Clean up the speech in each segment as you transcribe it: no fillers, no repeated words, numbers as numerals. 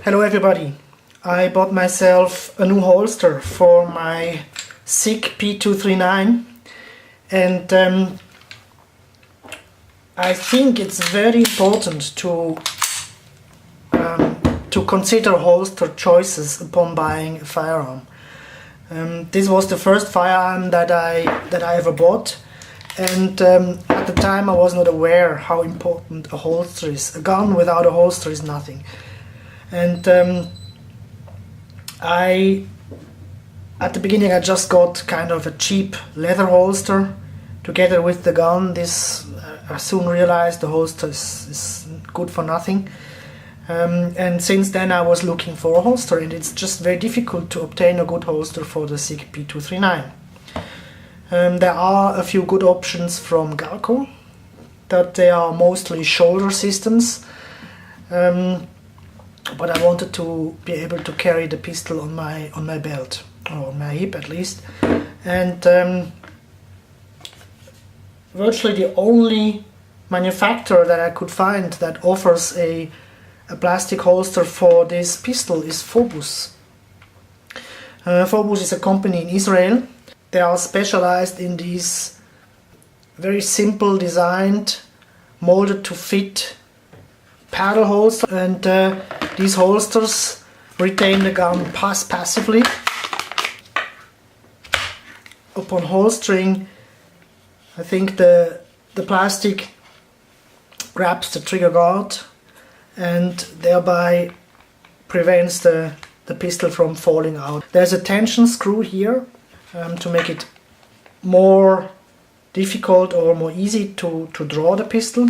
Hello everybody, I bought myself a new holster for my SIG P239 and I think it's very important to consider holster choices upon buying a firearm. This was the first firearm that I ever bought, and at the time I was not aware how important a holster is. A gun without a holster is nothing. And at the beginning I just got kind of a cheap leather holster together with the gun. I soon realized the holster is good for nothing. And since then I was looking for a holster, and it's just very difficult to obtain a good holster for the SIG P239. There are a few good options from Galco, but they are mostly shoulder systems. But I wanted to be able to carry the pistol on my belt, or on my hip at least. And virtually the only manufacturer that I could find that offers a plastic holster for this pistol is Fobus. Fobus is a company in Israel. They are specialized in these very simple designed, molded to fit paddle holster, and these holsters retain the gun passively. Upon holstering, I think the plastic grabs the trigger guard and thereby prevents the pistol from falling out. There's a tension screw here to make it more difficult or more easy to draw the pistol.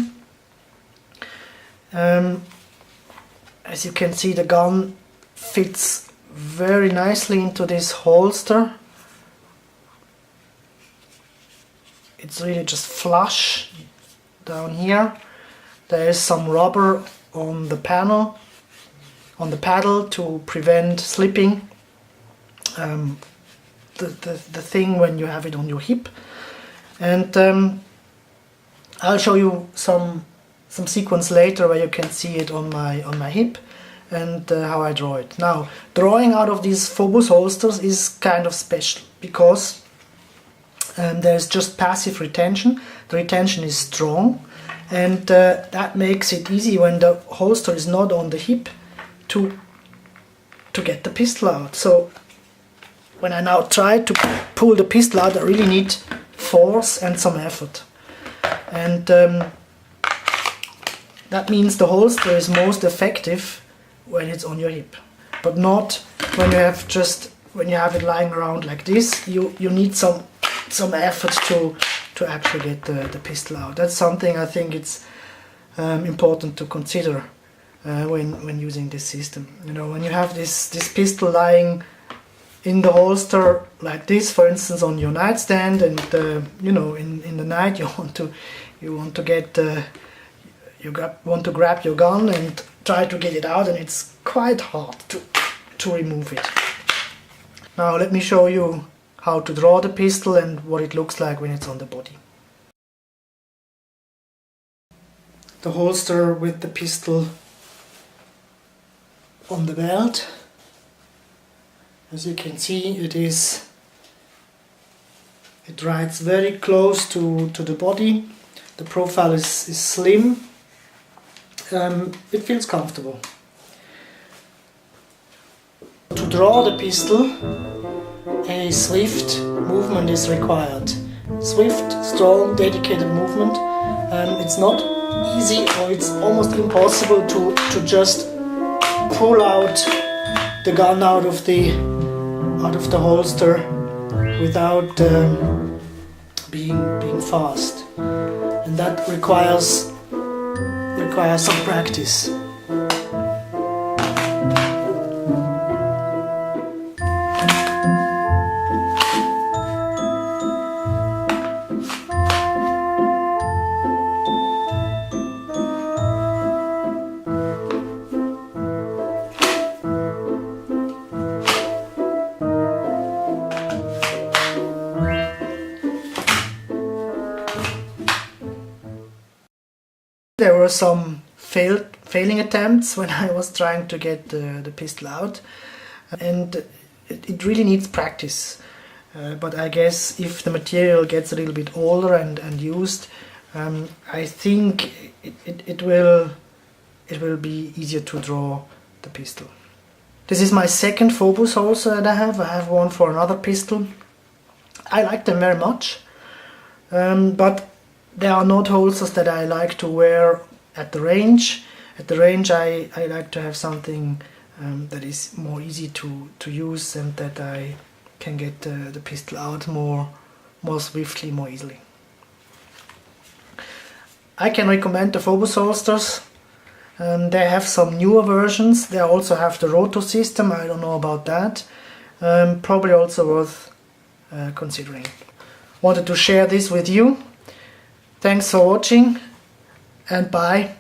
As you can see, the gun fits very nicely into this holster. It's really just flush down here. There is some rubber on the panel, on the paddle, to prevent slipping the thing when you have it on your hip. And I'll show you some sequence later where you can see it on my hip and how I draw it. Now, drawing out of these Fobus holsters is kind of special because there's just passive retention. The retention is strong, and that makes it easy when the holster is not on the hip to get the pistol out. So when I now try to pull the pistol out, I really need force and some effort. And that means the holster is most effective when it's on your hip, but not when you have it lying around like this. You need some effort to actually get the pistol out. That's something I think it's important to consider when using this system. You know, when you have this pistol lying in the holster like this, for instance, on your nightstand, and you know, in the night you want to grab your gun and try to get it out, and it's quite hard to remove it. Now let me show you how to draw the pistol and what it looks like when it's on the body. The holster with the pistol on the belt. As you can see, it rides very close to the body. The profile is slim. It feels comfortable. To draw the pistol, a swift movement is required. Swift, strong, dedicated movement. It's not easy, or it's almost impossible to just pull out the gun out of the holster without being fast, and that requires some practice. There were some failed failing attempts when I was trying to get the pistol out, and it really needs practice. But I guess if the material gets a little bit older and used, I think it will be easier to draw the pistol. This is my second Fobus holster that I have. I have one for another pistol. I like them very much, but there are not holsters that I like to wear at the range. At the range I like to have something that is more easy to use, and that I can get the pistol out more swiftly, more easily. I can recommend the Fobus holsters. They have some newer versions. They also have the roto system. I don't know about that. Probably also worth considering. Wanted to share this with you. Thanks for watching, and bye.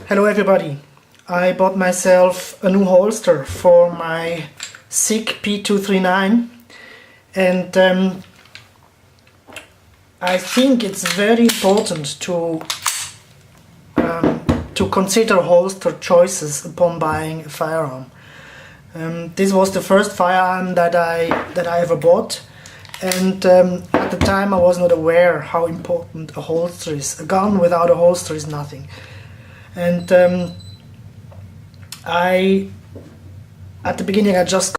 Hello everybody. I bought myself a new holster for my SIG P239, and I think it's very important to consider holster choices upon buying a firearm. This was the first firearm that I ever bought, and at the time I was not aware how important a holster is. A gun without a holster is nothing. And at the beginning I just